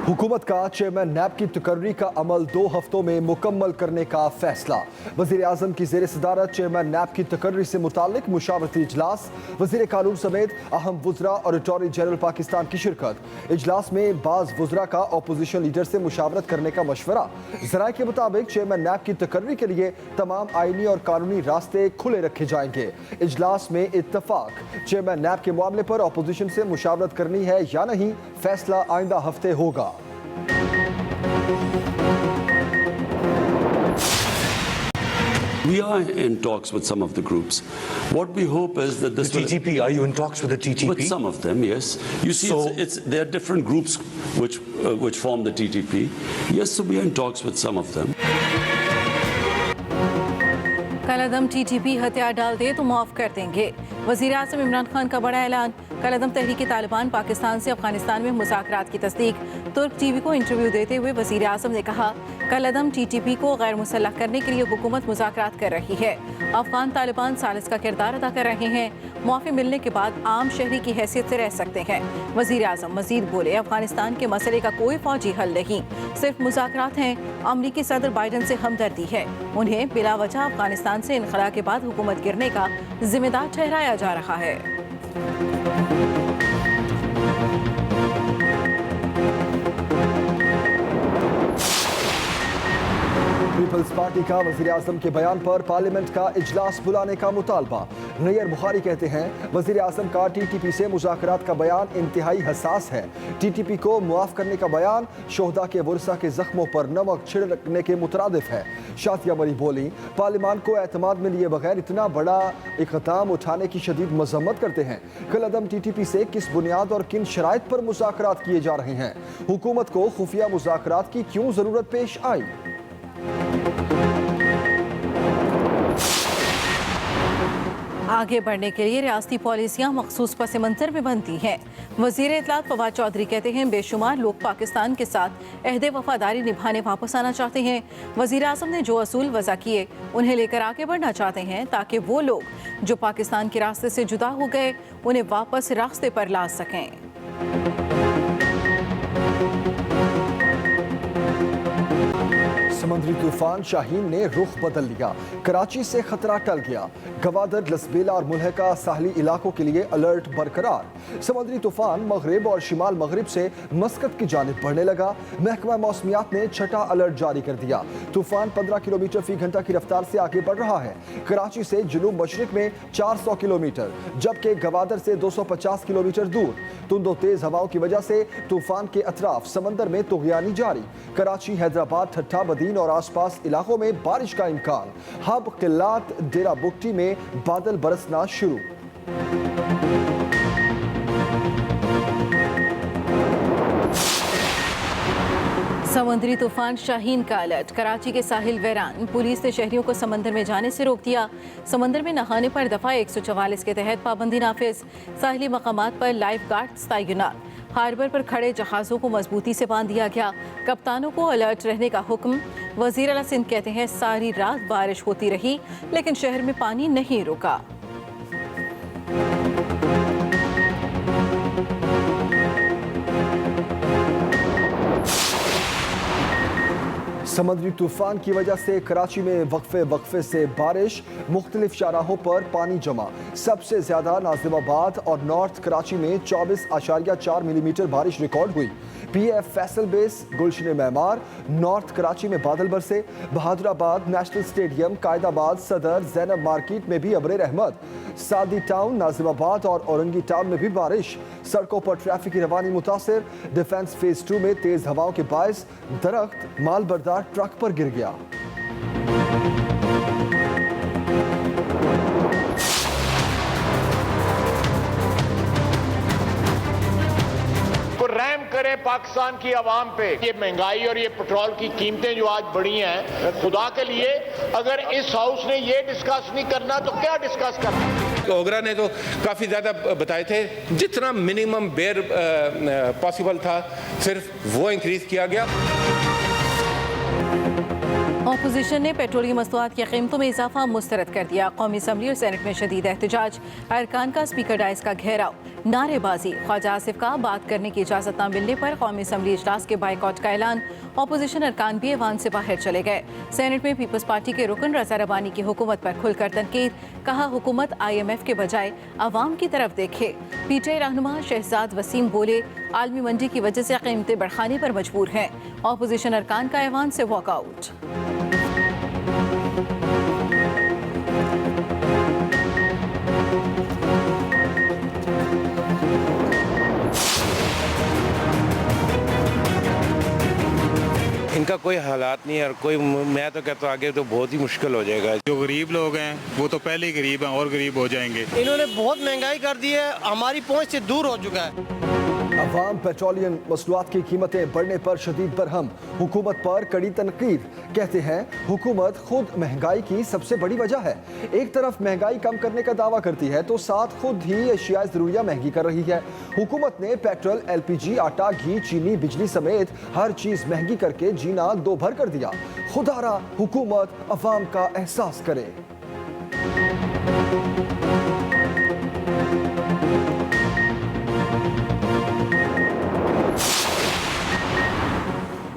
हुकूमत का चेयरमैन नैब की तकर्री का अमल 2 हफ्तों में मुकम्मल करने का फैसला। वज़ीर आज़म की ज़ेर सदारत चेयरमैन नैब की तकर्री से मुतालिक मुशावरती इजलास, वज़ीर कानून समेत अहम वुज़रा और अटॉर्नी जनरल पाकिस्तान की शिरकत। इजलास में बाज़ वुज़रा का अपोजिशन लीडर से मुशावरत करने का मशवरा। ज़राए के मुताबिक चेयरमैन नैब की तकर्री के लिए तमाम आईनी और कानूनी रास्ते खुले रखे जाएंगे। इजलास में इत्तफाक, चेयरमैन नैब के मामले पर अपोजिशन से मुशावरत करनी है या नहीं, फैसला आइंदा हफ्ते होगा। We are in talks with some of the groups. What we hope is that this the TTP. Are you in talks with the TTP? With some of them, yes. You see, So, there are different groups which form the TTP. Yes, so we are in talks with some of them. कलअदम TTP हथियार डाल दे तो माफ कर देंगे। वज़ीर आज़म इमरान खान का बड़ा ऐलान। कलअदम तहरीक तालिबान पाकिस्तान से अफगानिस्तान में मुज़ाकरात की तस्दीक। तुर्क टीवी को इंटरव्यू देते हुए वज़ीर आज़म ने कहा, कलअदम टीटीपी को गैर मुसल्लह करने के लिए हुकूमत मुज़ाकरात कर रही है। अफगान तालिबान सालिस का किरदार अदा कर रहे हैं। मुआफ़ी मिलने के बाद आम शहरी की हैसियत से रह सकते हैं। वज़ीर आज़म मज़ीद बोले, अफगानिस्तान के मसले का कोई फौजी हल नहीं, सिर्फ मुज़ाकरात हैं। अमरीकी सदर बाइडन से हमदर्दी है। उन्हें बिला वजह अफगानिस्तान से इनखला के बाद हुकूमत गिरने का जिम्मेदार ठहराया जा रहा है। पीपल्स पार्टी का वज़ीर आज़म के बयान पर पार्लियामेंट का इजलास बुलाने का मुतालबा। नैयर बुखारी कहते हैं, वज़ीर आज़म का टीटीपी से मुज़ाकरात का बयान इंतहाई हसास है। टीटीपी को मुआफ़ करने का बयान शोहदा के वरसा के जख्मों पर नमक छिड़कने के मुतरादिफ है। शातिया मरी बोली, पार्लियामान को एतमाद में लिए बगैर इतना बड़ा इक़दाम उठाने की शदीद मजम्मत करते हैं। कलअदम टीटीपी से किस बुनियाद और किन शराइत पर मुज़ाकरात किए जा रहे हैं? हुकूमत को खुफिया मुज़ाकरात की क्यों ज़रूरत पेश आई? आगे बढ़ने के लिए रियासती पॉलिसियां मखसूस पस मंजर में बनती हैं। वज़ीर इत्तलात फवाद चौधरी कहते हैं, बेशुमार लोग पाकिस्तान के साथ अहद वफादारी निभाने वापस आना चाहते हैं। वज़ीर आज़म ने जो असूल वज़ा किए उन्हें लेकर आगे बढ़ना चाहते हैं, ताकि वो लोग जो पाकिस्तान के रास्ते से जुदा हो गए उन्हें वापस रास्ते पर ला सकें। समंदरी तूफान शाहीन ने रुख बदल लिया। कराची से खतरा टल गया। गवादर, लसबेला और मुल्हका साहली इलाकों के लिए अलर्ट बरकरार। समंदरी तूफान मगरिब और शिमाल मगरिब से मस्कत की जानिब बढ़ने लगा। महकमा मौसमियात ने छठा अलर्ट जारी कर दिया। तूफान 15 किलोमीटर फी घंटा की रफ्तार से आगे बढ़ रहा है। कराची से जनूब मशरिक में 400 किलोमीटर, जबकि गवादर से 250 किलोमीटर दूर। तुंदो तेज हवाओं की वजह से तूफान के अतराफ समंदर में तुगयानी जारी। कराची, हैदराबाद, ठट्ठा, बदीन और आसपास इलाकों में बारिश का इम्कान। हब, किल्लात, डेरा बुगटी में बादल बरसना शुरू। समुद्री तूफान शाहीन का अलर्ट। कराची के साहिल वैरान। पुलिस ने शहरियों को समंदर में जाने से रोक दिया। समंदर में नहाने पर दफ़ा 144 के तहत पाबंदी नाफिज। साहिली मकामात पर लाइफ गार्ड्स तैनात। हार्बर पर खड़े जहाज़ों को मजबूती से बांध दिया गया। कप्तानों को अलर्ट रहने का हुक्म। वज़ीर आला सिंध कहते हैं, सारी रात बारिश होती रही लेकिन शहर में पानी नहीं रुका। समंदरी तूफान की वजह से कराची में वक्फे से बारिश। मुख्तलिफ शाहराहों पर पानी जमा। सबसे ज्यादा नाजिमाबाद और नॉर्थ कराची में 24.4 मिलीमीटर बारिश रिकॉर्ड हुई। PF फैसल बेस, गुलशन मैमार, नॉर्थ कराची में बादल बरसे। बहादुराबाद, नेशनल स्टेडियम, कायदाबाद, सदर, ज़ैनब मार्केट में भी अबरे रहमत। सादी टाउन, नाजिमाबाद और औरंगी टाउन में भी बारिश। सड़कों पर ट्रैफिक की रवानी मुतासिर। डिफेंस फेज 2 में तेज हवाओं के बायस दरख्त माल बरदार ट्रक पर गिर गया। रहम करे पाकिस्तान की आवाम पे। ये महंगाई और ये पेट्रोल की कीमतें जो आज बढ़ी हैं, खुदा के लिए अगर इस हाउस ने ये डिस्कस नहीं करना तो क्या डिस्कस करना। ओगरा ने तो काफ़ी ज़्यादा बताए थे, जितना मिनिमम बेयर पॉसिबल था सिर्फ वो इंक्रीज किया गया। अपोजिशन ने पेट्रोलियम मसनूआत की कीमतों में इजाफा मुस्तरद कर दिया। कौमी असम्बली और सेनेट में शदीद एहतजाज, अरकान का स्पीकर डाइस का घेराव, नारेबाजी। ख्वाजा आसिफ का बात करने की इजाज़त न मिलने पर कौमी असम्बली इजलास के बाइकआउट का ऐलान। अपोजिशन अरकान भी ऐवान से बाहर चले गए। सेनेट में पीपल्स पार्टी के रुकन रज़ा रबानी की हुकूमत पर खुलकर तनकीद, कहा हुकूमत IMF के बजाय अवाम की तरफ देखे। PTI रहनुमा शहजाद वसीम बोले आलमी मंडी की वजह से कीमतें बढ़ाने पर मजबूर हैं। अपोजिशन अरकान का ऐवान से वॉकआउट। इनका कोई हालात नहीं है और कोई, मैं तो कहता हूँ आगे तो बहुत ही मुश्किल हो जाएगा। जो गरीब लोग हैं वो तो पहले ही गरीब हैं और गरीब हो जाएंगे। इन्होंने बहुत महंगाई कर दी है, हमारी पहुंच से दूर हो चुका है। अवाम पेट्रोलियम मसनूआत की कीमतें बढ़ने पर शदीद बरहम, हुकूमत पर कड़ी तनकीद। कहते हैं हुकूमत खुद महंगाई की सबसे बड़ी वजह है। एक तरफ महंगाई कम करने का दावा करती है तो साथ खुद ही अशियाए ज़रूरिया महंगी कर रही है। हुकूमत ने पेट्रोल, LPG, आटा, घी, चीनी, बिजली समेत हर चीज महंगी करके जीना दो भर कर दिया। खुदारा हुकूमत अवाम का एहसास करे।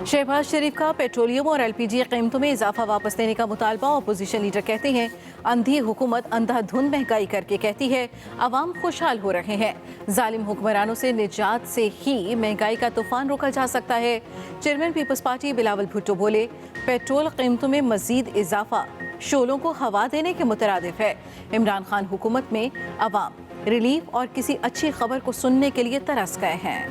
शहबाज शरीफ का पेट्रोलियम और LPG कीमतों में इजाफा वापस लेने का मुतालबा। अपोजिशन लीडर कहते हैं अंधी हुकूमत अंधाधुंध महंगाई करके कहती है अवाम खुशहाल हो रहे हैं। जालिम हुक्मरानों से निजात से ही महंगाई का तूफान रोका जा सकता है। चेयरमैन पीपल्स पार्टी बिलावल भुट्टो बोले पेट्रोल कीमतों में मजीद इजाफा शोलों को हवा देने के मुतरादिफ है। इमरान खान हुकूमत में अवाम रिलीफ और किसी अच्छी खबर को सुनने के लिए तरस गए हैं।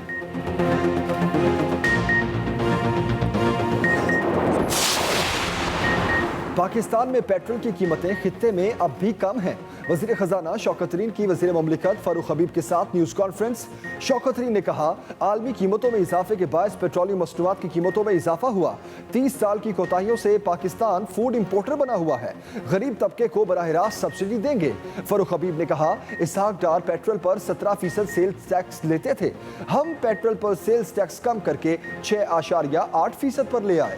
पाकिस्तान में पेट्रोल की कीमतें खित्ते में अब भी कम हैं। वज़ीर ख़जाना शौकत तरीन की वज़ीर मुमलिकत फ़ारूक हबीब के साथ न्यूज़ कॉन्फ्रेंस। शौकत तरीन ने कहा आलमी कीमतों में इजाफे के बायस पेट्रोलियम मसनूआत की कीमतों में इजाफा हुआ। 30 साल की कोताहियों से पाकिस्तान फूड इम्पोर्टर बना हुआ है। गरीब तबके को बराह रास्त सब्सिडी देंगे। फ़ारूक हबीब ने कहा इसहाक डार पेट्रोल पर 17% सेल्स टैक्स लेते थे, हम पेट्रोल पर सेल्स टैक्स कम करके 6.8% पर ले आए।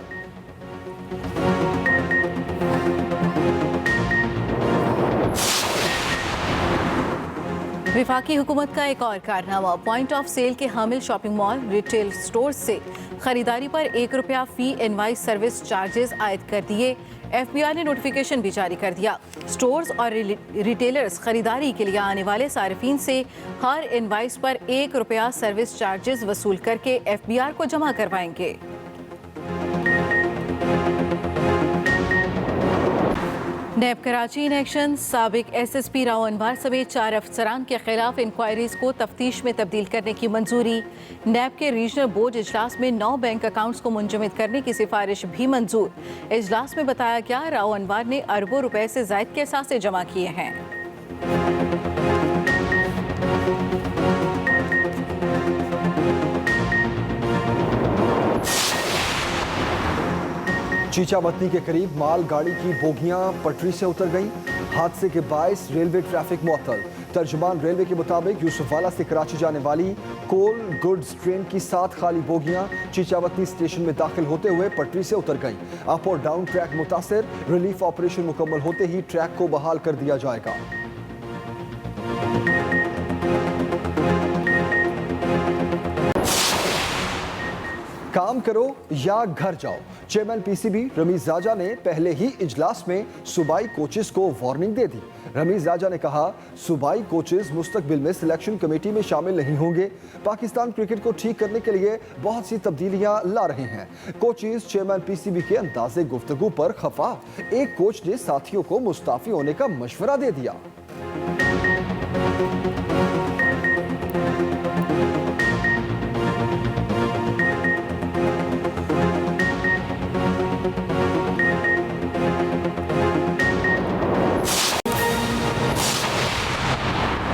विफाकी हुकूमत का एक और कारनामा, पॉइंट ऑफ सेल के हामिल शॉपिंग मॉल, रिटेल स्टोर से खरीदारी पर ₹1 फी इनवाइस सर्विस चार्जेस आयद कर दिए। FBI ने नोटिफिकेशन भी जारी कर दिया। स्टोर्स और रिटेलर्स खरीदारी के लिए आने वाले सार्फिन से हर इनवाइस पर ₹1 सर्विस चार्जेस वसूल करके FBR को जमा करवाएंगे। नैब कराची इन एक्शन, साबिक SSP राव अनवार समेत 4 अफसरान के खिलाफ इंक्वायरीज को तफ्तीश में तब्दील करने की मंजूरी। नैब के रीजनल बोर्ड इजलास में 9 बैंक अकाउंट्स को मुंजमद करने की सिफारिश भी मंजूर। इजलास में बताया गया राव अनवार ने अरबों रुपए से जायद के असासे जमा किए हैं। चीचावतनी के करीब माल गाड़ी की बोगियां पटरी से उतर गईं। हादसे के बायस रेलवे ट्रैफिक मुअत्तल। तर्जुमान रेलवे के मुताबिक यूसुफवाला से कराची जाने वाली कोल गुड्स ट्रेन की 7 खाली बोगियां चीचावतनी स्टेशन में दाखिल होते हुए पटरी से उतर गईं। अप और डाउन ट्रैक मुतासर, रिलीफ ऑपरेशन मुकम्मल होते ही ट्रैक को बहाल कर दिया जाएगा। काम करो या घर जाओ, चेयरमैन PCB रमीज राजा ने पहले ही इजलास में सूबाई कोचेस को वार्निंग दे दी। रमीज राजा ने कहा सूबाई कोचेस मुस्तकबिल में सिलेक्शन कमेटी में शामिल नहीं होंगे। पाकिस्तान क्रिकेट को ठीक करने के लिए बहुत सी तब्दीलियां ला रहे हैं। कोचेस चेयरमैन PCB के अंदाजे गुफ्तगू पर खफा। एक कोच ने साथियों को मुस्ताफी होने का मशवरा दे दिया।